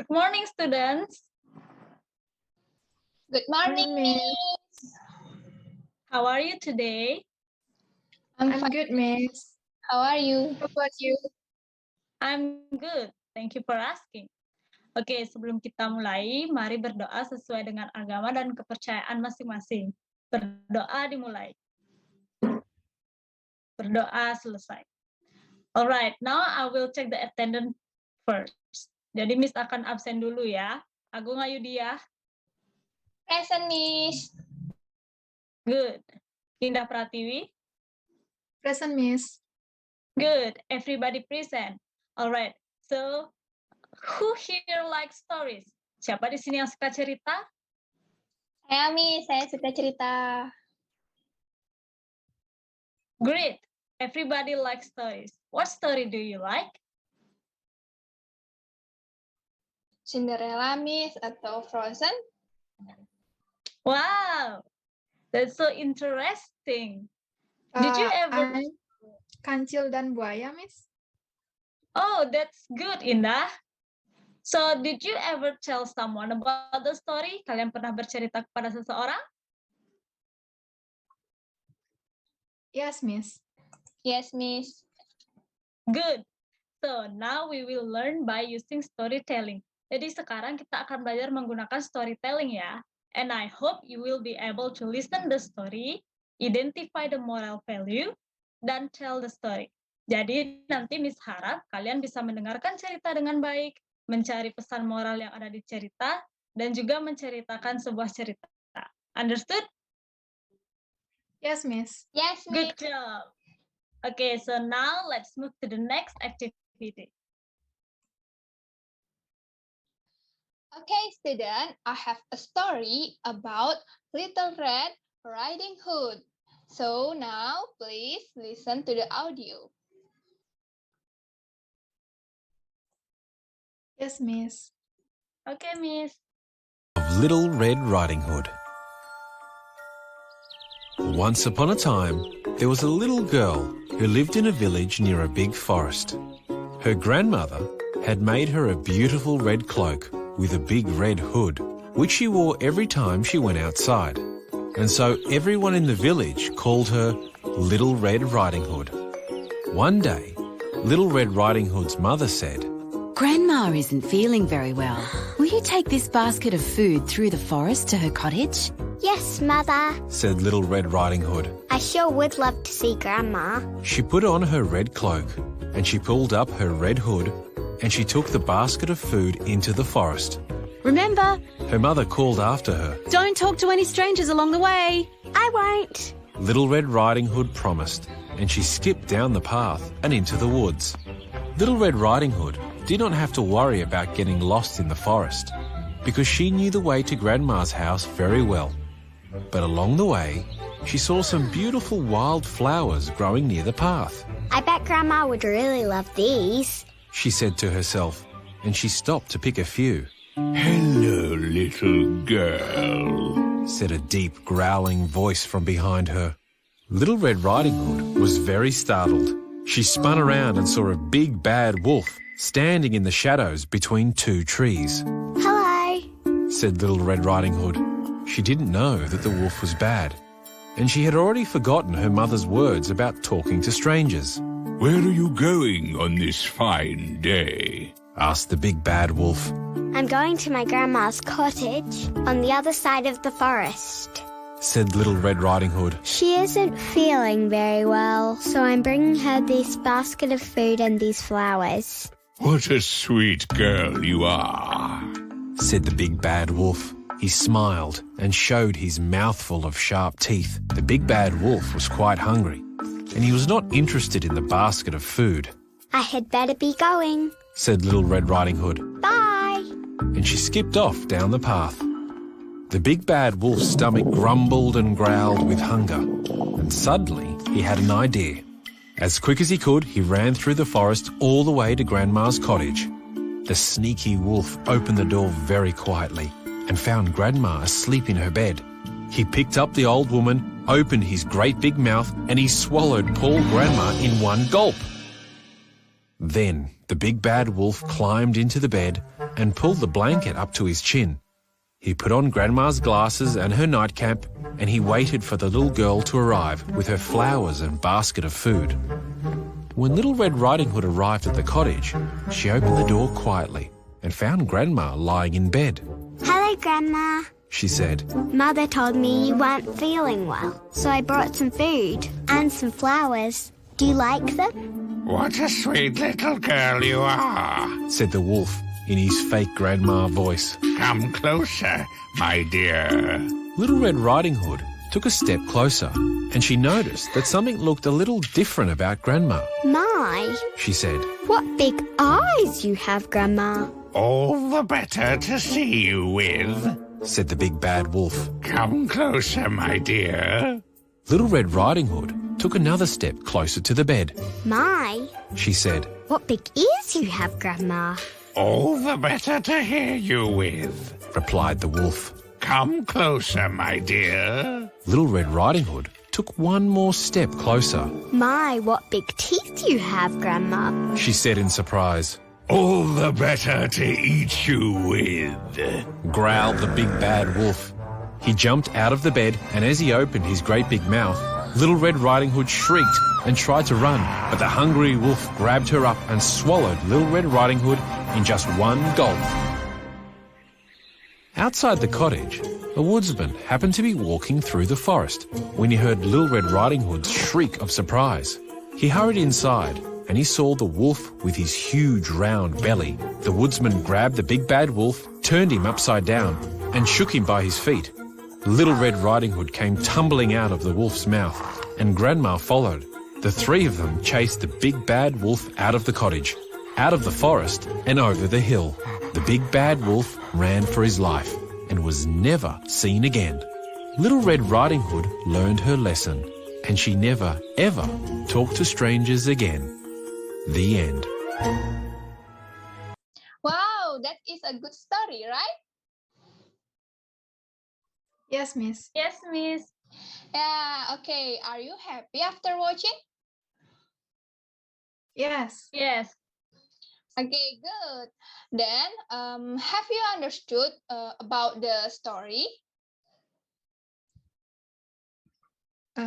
Good morning, students. Good morning, Morning, Miss. How are you today? I'm I'm fine. good, Miss. How are you? How about you? I'm good. Thank you for asking. Oke, sebelum kita mulai, mari berdoa sesuai dengan agama dan kepercayaan masing-masing. Berdoa dimulai. Berdoa selesai. Alright, now I will check the attendance first. Jadi Miss akan absen dulu ya. Agung Ayudia, Present, Miss. good. Indah Pratiwi, Present, Miss. good. Everybody present. Alright, so who here likes stories? Siapa di sini yang suka cerita? Saya, Miss. Saya suka cerita. Great. Everybody likes stories. What story do you like? Cinderella, Miss, atau Frozen? Wow, that's so interesting. Did you ever? I'm Kancil dan Buaya, Miss. Oh, that's good, Indah. So, did you ever tell someone about the story? Kalian pernah bercerita kepada seseorang? Yes, Miss. Yes, Miss. Good. So, now we will learn by using storytelling. Jadi sekarang kita akan belajar menggunakan storytelling ya. And I hope you will be able to listen the story, identify the moral value, dan tell the story. Jadi nanti Miss harap kalian bisa mendengarkan cerita dengan baik, mencari pesan moral yang ada di cerita, dan juga menceritakan sebuah cerita. Understood? Yes, Miss. Yes, Miss. Good job. Okay, so now let's move to the next activity. Okay, student. I have a story about Little Red Riding Hood. So now, please listen to the audio. Yes, Miss. Okay, Miss. Of Little Red Riding Hood. Once upon a time, there was a little girl who lived in a village near a big forest. Her grandmother had made her a beautiful red cloak with a big red hood, which she wore every time she went outside. And so everyone in the village called her Little Red Riding Hood. One day, Little Red Riding Hood's mother said, Grandma isn't feeling very well. Will you take this basket of food through the forest to her cottage? Yes, Mother. said Little Red Riding Hood. I sure would love to see Grandma. She put on her red cloak, and she pulled up her red hood, and she took the basket of food into the forest. Remember, Her mother called after her. don't talk to any strangers along the way. I won't. Little Red Riding Hood promised, and she skipped down the path and into the woods. Little Red Riding Hood did not have to worry about getting lost in the forest, because she knew the way to Grandma's house very well. But along the way, she saw some beautiful wild flowers growing near the path. I bet Grandma would really love these. She said to herself, and she stopped to pick a few. Hello, little girl. Said a deep, growling voice from behind her. Little Red Riding Hood was very startled. She spun around and saw a big, bad wolf standing in the shadows between two trees. Hello. Said Little Red Riding Hood. She didn't know that the wolf was bad, and she had already forgotten her mother's words about talking to strangers. Where are you going on this fine day? Asked the big, bad wolf. I'm going to my grandma's cottage on the other side of the forest. Said Little Red Riding Hood. She isn't feeling very well, so I'm bringing her this basket of food and these flowers. What a sweet girl you are. Said the big, bad wolf. He smiled and showed his mouthful of sharp teeth. The big, bad wolf was quite hungry, and he was not interested in the basket of food. I had better be going. Said Little Red Riding Hood, Bye. and she skipped off down the path. The big, bad wolf's stomach grumbled and growled with hunger, and suddenly he had an idea. As quick as he could, he ran through the forest all the way to Grandma's cottage. The sneaky wolf opened the door very quietly and found Grandma asleep in her bed. He picked up the old woman, opened his great big mouth, and he swallowed poor Grandma in one gulp. Then the big bad wolf climbed into the bed and pulled the blanket up to his chin. He put on Grandma's glasses and her nightcap, and he waited for the little girl to arrive with her flowers and basket of food. When Little Red Riding Hood arrived at the cottage, she opened the door quietly and found Grandma lying in bed. Hello, Grandma. She said, Mother told me you weren't feeling well, so I brought some food and some flowers. Do you like them? What a sweet little girl you are. said the wolf in his fake grandma voice. Come closer, my dear. Little Red Riding Hood took a step closer, and she noticed that something looked a little different about Grandma. My, She said, what big eyes you have, Grandma. All the better to see you with. said the big bad wolf. Come closer, my dear. Little Red Riding Hood took another step closer to the bed. My, She said, what big ears you have, Grandma. All the better to hear you with. replied the wolf. Come closer, my dear. Little Red Riding Hood took one more step closer. My, what big teeth you have, Grandma. She said in surprise. All the better to eat you with. Growled the big bad wolf. He jumped out of the bed, and as he opened his great big mouth, Little Red Riding Hood shrieked and tried to run, but the hungry wolf grabbed her up and swallowed Little Red Riding Hood in just one gulp. Outside the cottage, a woodsman happened to be walking through the forest when he heard Little Red Riding Hood's shriek of surprise. He hurried inside, and he saw the wolf with his huge round belly. The woodsman grabbed the big bad wolf, turned him upside down, and shook him by his feet. Little Red Riding Hood came tumbling out of the wolf's mouth, and Grandma followed. The three of them chased the big bad wolf out of the cottage, out of the forest, and over the hill. The big bad wolf ran for his life and was never seen again. Little Red Riding Hood learned her lesson, and she never, ever talked to strangers again. The end. Wow, that is a good story, right? Yes, Miss. Yes, Miss. Yeah, okay. Are you happy after watching? Yes. Yes. Okay, good. Then, have you understood about the story?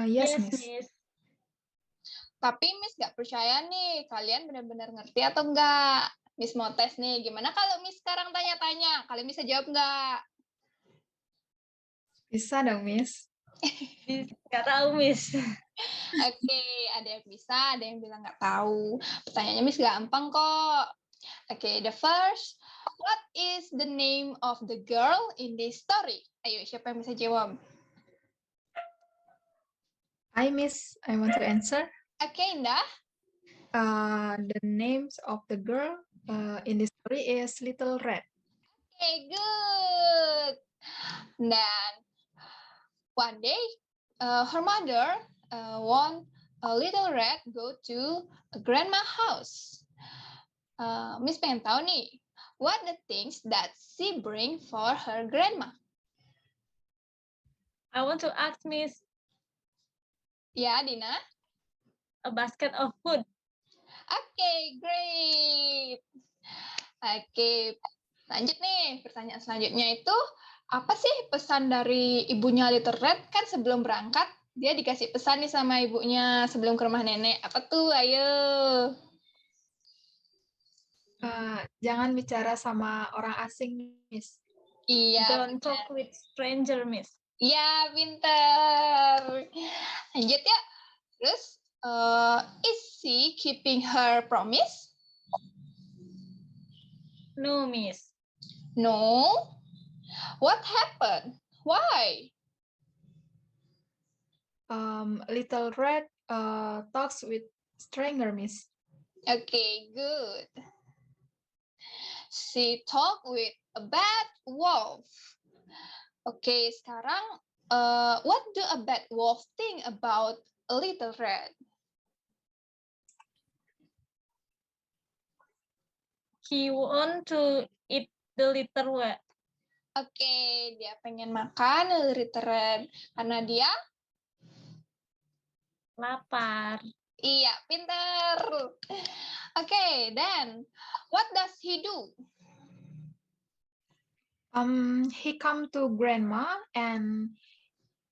Yes, Miss. Miss. Tapi Miss gak percaya nih, kalian benar-benar ngerti atau enggak? Miss mau tes nih, gimana kalau Miss sekarang tanya-tanya? Kalian bisa jawab enggak? Bisa dong, Miss. Nggak tahu, Miss. Oke, ada yang bisa, ada yang bilang nggak tahu. Pertanyaannya Miss gampang kok. Oke, the first, what is the name of the girl in this story? Ayo, siapa yang bisa jawab? Hi, Miss. I want to answer. Oke, Indah. The names of the girl in this story is Little Red. Oke, good. Dan one day, her mother want a Little Red go to a grandma house. Miss pengen tahu nih, what the things that she bring for her grandma? I want to ask Miss Ya, Dina. a basket of food. Oke, great. Oke, lanjut nih. Pertanyaan selanjutnya itu, apa sih pesan dari ibunya Little Red? Kan sebelum berangkat, dia dikasih pesan nih sama ibunya sebelum ke rumah nenek. Apa tuh? Ayo. Jangan bicara sama orang asing, Miss. Iya. Don't talk with stranger, Miss. Iya, pinter. Lanjut ya. Terus, is she keeping her promise? No, Miss. No. What happened? Why? Little Red talks with stranger, Miss. Okay, good. She talked with a bad wolf. Oke, sekarang what do a bad wolf think about a Little Red? He want to eat the little red. Oke, dia pengen makan Little Red karena dia Lapar. iya, pinter. Oke, then what does he do? He come to grandma and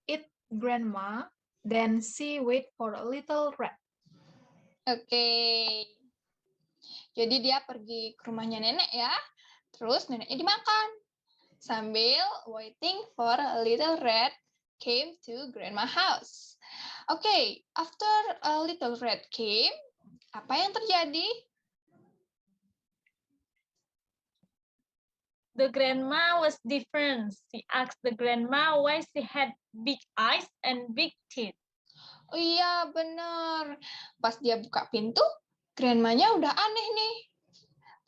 eat grandma, then she wait for a little rat. Oke. Jadi dia pergi ke rumahnya nenek ya. Terus neneknya dimakan. Sambil waiting for a little rat came to grandma house. Oke, after a little rat came, apa yang terjadi? The grandma was different. She asked the grandma why she had big eyes and big teeth. Oh iya, benar. Pas dia buka pintu, grandmanya udah aneh nih.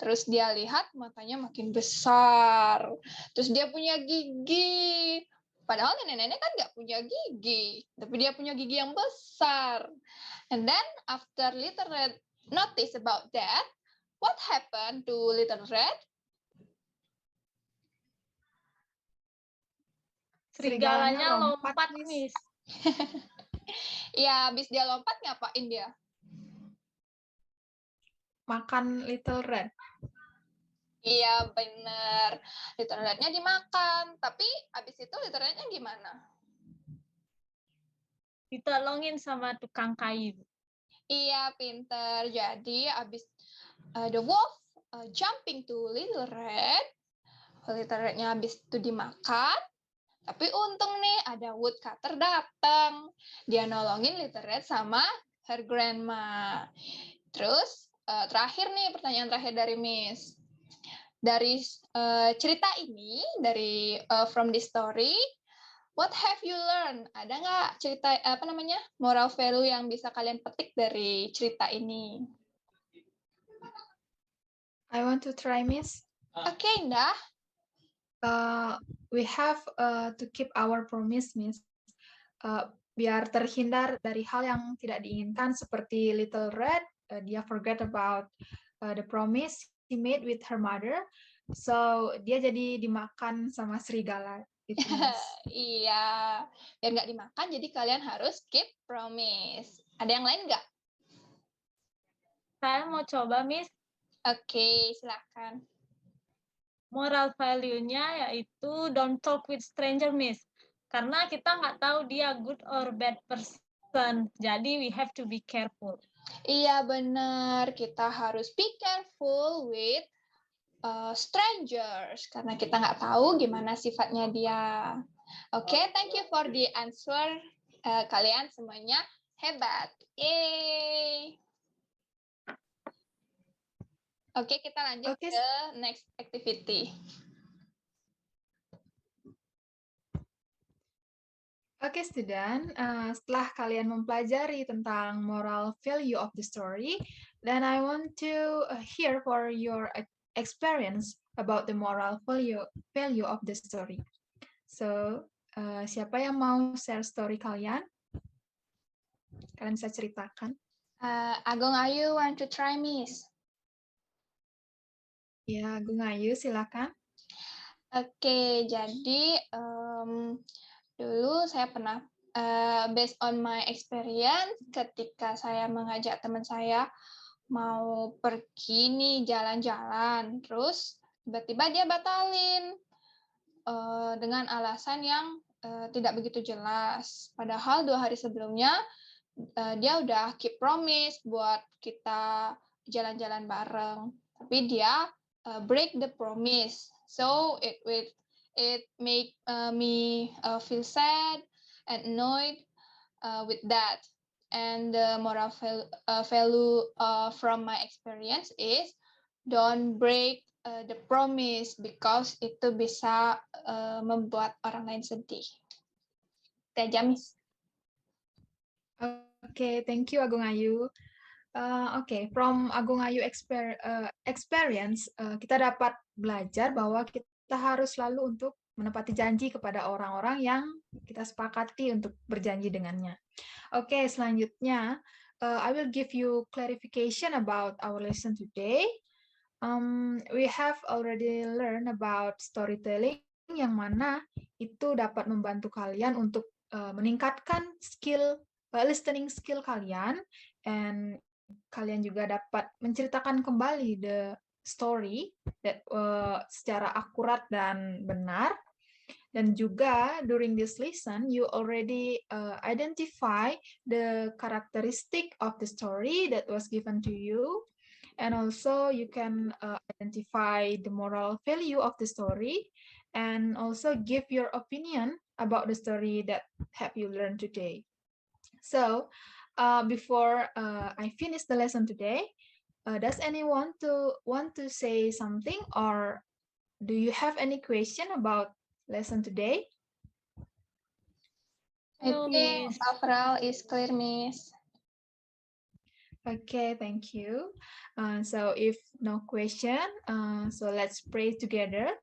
Terus dia lihat matanya makin besar. Terus dia punya gigi. Padahal nenek-nenek kan nggak punya gigi. Tapi dia punya gigi yang besar. And then after Little Red notice about that, what happened to Little Red? Serigalanya lompat, Miss. Ya, habis dia lompat ngapain dia? Makan Little Red. Iya, bener. Little Red-nya dimakan. Tapi habis itu Little Red-nya gimana? Ditolongin sama tukang kayu. Iya, pinter. Jadi habis the wolf jumping to Little Red. Little Red-nya habis itu dimakan. Tapi untung nih ada woodcutter datang. Dia nolongin Little Red sama her grandma. Terus terakhir nih pertanyaan terakhir dari Miss. Dari cerita ini, dari from this story, what have you learned? Ada nggak cerita moral value yang bisa kalian petik dari cerita ini? I want to try, Miss. Oke, Indah. We have to keep our promise, Miss. Biar terhindar dari hal yang tidak diinginkan seperti Little Red, dia forget about the promise he made with her mother, so dia jadi dimakan sama serigala. Gitu, Miss. Iya, biar nggak dimakan, jadi kalian harus keep promise. Ada yang lain nggak? Saya mau coba, Miss. Oke, silakan. Moral value-nya yaitu don't talk with stranger, Miss. Karena kita nggak tahu dia good or bad person. Jadi we have to be careful. Iya, benar. Kita harus be careful with strangers. Karena kita nggak tahu gimana sifatnya dia. Oke, thank you for the answer. Kalian semuanya hebat. Yay! Oke, kita lanjut ke next activity. Oke, student. Setelah kalian mempelajari tentang moral value of the story, then I want to hear for your experience about the moral value of the story. So, siapa yang mau share story kalian? Kalian bisa ceritakan. Agung Ayu want to try, Miss? Ya, Agung Ayu, silakan. Oke, jadi dulu saya pernah, based on my experience, ketika saya mengajak teman saya mau pergi nih jalan-jalan, terus tiba-tiba dia batalin dengan alasan yang tidak begitu jelas. Padahal 2 hari sebelumnya dia udah keep promise buat kita jalan-jalan bareng, tapi dia break the promise, so it make me feel sad and annoyed with that. And the moral value from my experience is don't break the promise, because itu bisa membuat orang lain sedih. Itu aja, Miss. Oke, thank you Agung Ayu. Oke, from Agung Ayu experience, kita dapat belajar bahwa kita harus selalu untuk menepati janji kepada orang-orang yang kita sepakati untuk berjanji dengannya. Oke, selanjutnya, I will give you clarification about our lesson today. We have already learned about storytelling, yang mana itu dapat membantu kalian untuk meningkatkan listening skill kalian, and kalian juga dapat menceritakan kembali the story that secara akurat dan benar. Dan juga during this lesson, you already identify the characteristic of the story that was given to you. And also you can identify the moral value of the story and also give your opinion about the story that have you learned today. So before I finish the lesson today, does anyone want to say something, or do you have any question about lesson today? I No, think Miss. overall is clear, Miss. Okay, thank you. So if no question, so let's pray together,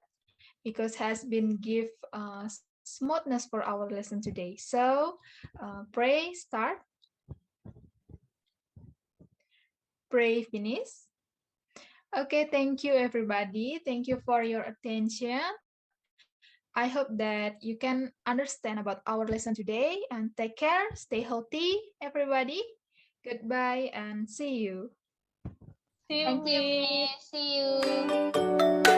because has been give smoothness for our lesson today. So pray, start. Pray, finish. Okay, thank you everybody. Thank you for your attention. I hope that you can understand about our lesson today, and take care, stay healthy, everybody. Goodbye and see you. See you, Thank you, Miss. Miss. See you.